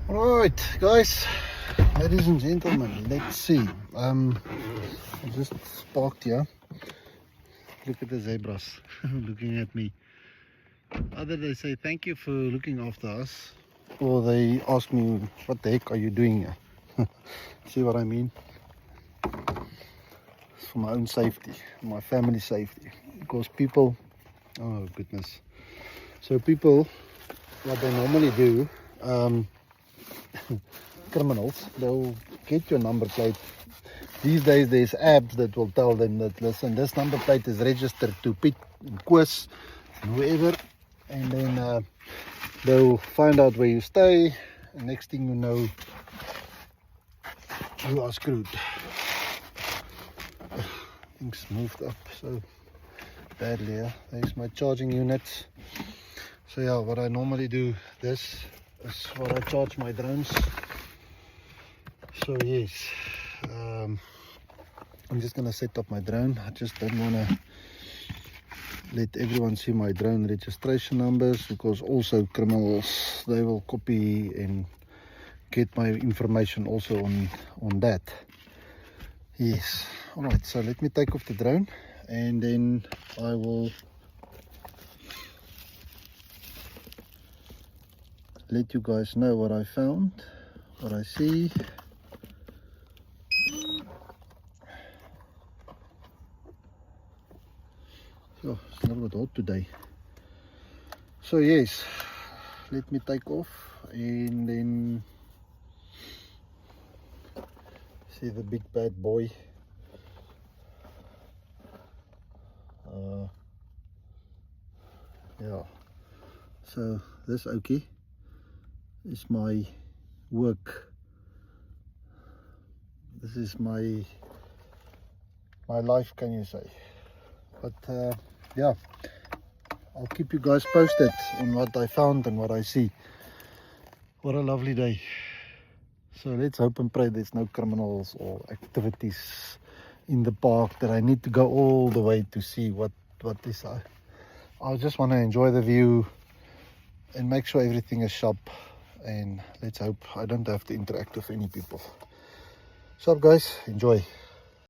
Right, guys, ladies and gentlemen, let's see. I just parked here. Look at the zebras looking at me. Either they say thank you for looking after us, or they ask me, what the heck are you doing here? See what I mean? It's for my own safety, my family's safety. Because people, oh goodness. So people, what they normally do, criminals, they'll get your number plate. These days there's apps that will tell them that, listen, this number plate is registered to Piet and Koos and whoever, and then they'll find out where you stay, and next thing you know, you are screwed. Things moved up so badly. There's my charging units. So yeah, what I normally do, this is what I charge my drones. So yes, I'm just gonna set up my drone. I just don't want to let everyone see my drone registration numbers, because also criminals, they will copy and get my information also on that. Yes. All right, so let me take off the drone, and then I will let you guys know what I found, what I see. Oh, it's a little bit hot today. So yes, let me take off and then see the big bad boy. Yeah, so this Oki is my work. This is my life, can you say. But yeah, I'll keep you guys posted on what I found and what I see. What a lovely day. So let's hope and pray there's no criminals or activities in the park that I need to go all the way to see what is. I just want to enjoy the view and make sure everything is sharp, and let's hope I don't have to interact with any people. So guys, enjoy.